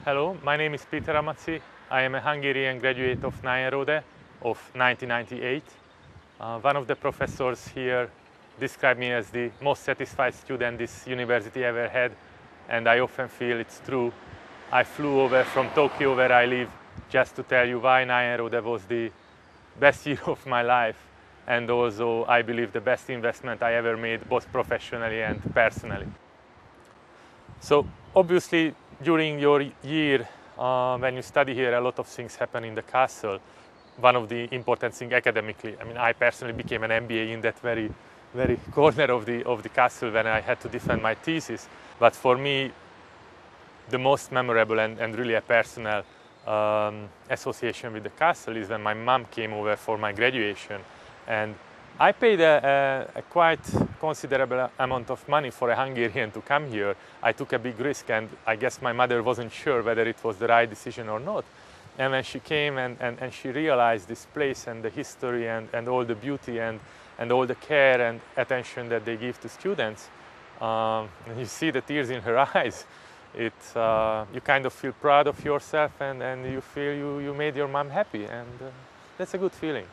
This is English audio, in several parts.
Hello, my name is Peter Amaczi. I am a Hungarian graduate of Nyenrode of 1998. One of the professors here described me as the most satisfied student this university ever had, and I often feel it's true. I flew over from Tokyo, where I live, just to tell you why Nyenrode was the best year of my life, and also I believe the best investment I ever made, both professionally and personally. So obviously during your year, when you study here, a lot of things happen in the castle. One of the important things academically, I mean, I personally became an MBA in that very corner of the castle when I had to defend my thesis. But for me, the most memorable and really a personal association with the castle is when my mom came over for my graduation, and I paid a quite considerable amount of money for a Hungarian to come here. I took a big risk, and I guess my mother wasn't sure whether it was the right decision or not. And when she came and she realized this place and the history and all the beauty and all the care and attention that they give to students, and you see the tears in her eyes. You kind of feel proud of yourself, and you feel you made your mom happy, and that's a good feeling.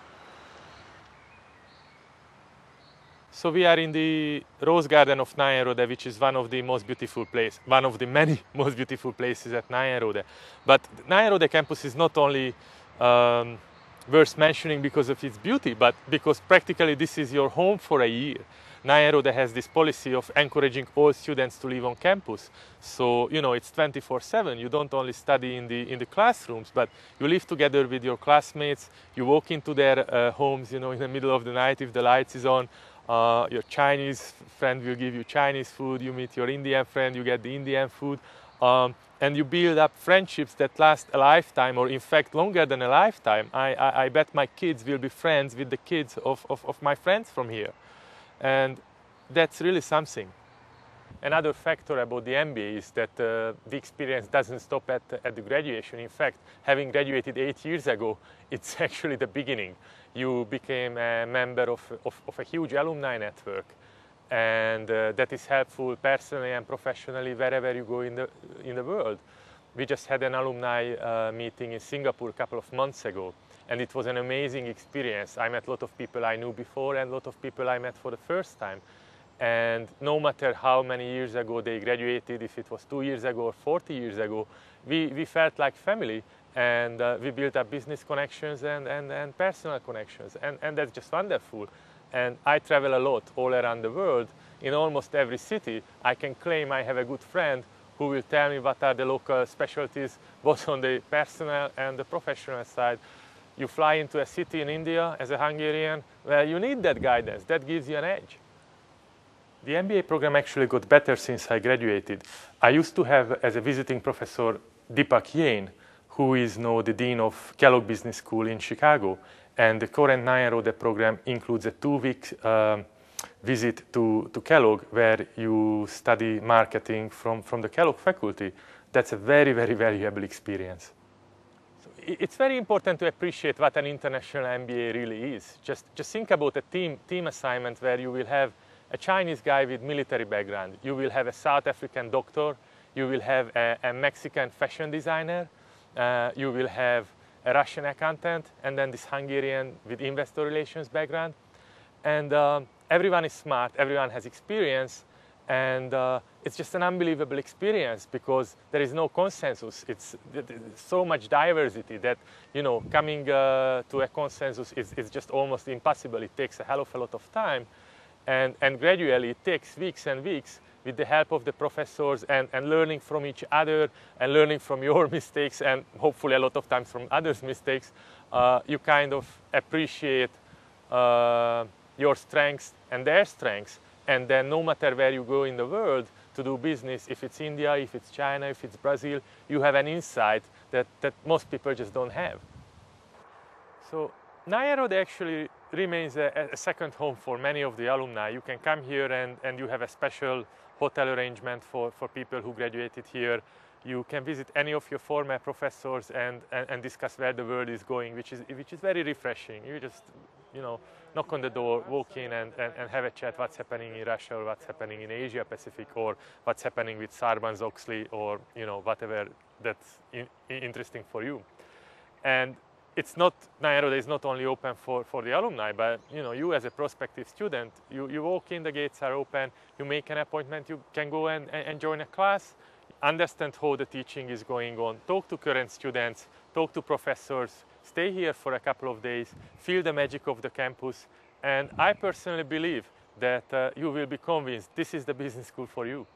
So we are in the Rose Garden of Nyenrode, which is one of the most beautiful places, one of the many most beautiful places at Nyenrode. But Nyenrode campus is not only worth mentioning because of its beauty, but because practically this is your home for a year. Nyenrode has this policy of encouraging all students to live on campus. So, you know, it's 24/7. You don't only study in the classrooms, but you live together with your classmates. You walk into their homes, you know, in the middle of the night if the lights is on. Your Chinese friend will give you Chinese food. You meet your Indian friend, you get the Indian food. And you build up friendships that last a lifetime, or in fact longer than a lifetime. I bet my kids will be friends with the kids of my friends from here. And that's really something. Another factor about the MBA is that the experience doesn't stop at the graduation. In fact, having graduated 8 years ago, it's actually the beginning. You became a member of a huge alumni network, and that is helpful personally and professionally wherever you go in the world. We just had an alumni meeting in Singapore a couple of months ago, and it was an amazing experience. I met a lot of people I knew before and a lot of people I met for the first time. And no matter how many years ago they graduated, if it was 2 years ago or 40 years ago, we felt like family, and we built up business connections and personal connections, and that's just wonderful. And I travel a lot all around the world. In almost every city, I can claim I have a good friend who will tell me what are the local specialties, both on the personal and the professional side. You fly into a city in India as a Hungarian, well, you need that guidance. That gives you an edge. The MBA program actually got better since I graduated. I used to have as a visiting professor Deepak Jain, who is now the dean of Kellogg Business School in Chicago. And the current Nyenrode program includes a 2-week visit to Kellogg, where you study marketing from the Kellogg faculty. That's a very valuable experience. So it's very important to appreciate what an international MBA really is. Just think about a team assignment where you will have a Chinese guy with military background, you will have a South African doctor, you will have a Mexican fashion designer, you will have a Russian accountant, and then this Hungarian with investor relations background. And everyone is smart, everyone has experience, and it's just an unbelievable experience because there is no consensus. It's so much diversity that, you know, coming to a consensus is just almost impossible. It takes a hell of a lot of time. And gradually it takes weeks and weeks with the help of the professors and learning from each other and learning from your mistakes and hopefully a lot of times from others' mistakes, you kind of appreciate your strengths and their strengths. And then no matter where you go in the world to do business, if it's India, if it's China, if it's Brazil, you have an insight that most people just don't have. So Nyenrode actually remains a second home for many of the alumni. You can come here and you have a special hotel arrangement for people who graduated here. You can visit any of your former professors and discuss where the world is going, which is very refreshing. You just, you know, knock on the door, walk in and have a chat what's happening in Russia or what's happening in Asia Pacific or what's happening with Sarbanes-Oxley or, you know, whatever that's interesting for you. And it's not, Nyenrode is not only open for the alumni, but, you know, you as a prospective student, you walk in, the gates are open, you make an appointment, you can go and join a class, understand how the teaching is going on, talk to current students, talk to professors, stay here for a couple of days, feel the magic of the campus, and I personally believe that you will be convinced this is the business school for you.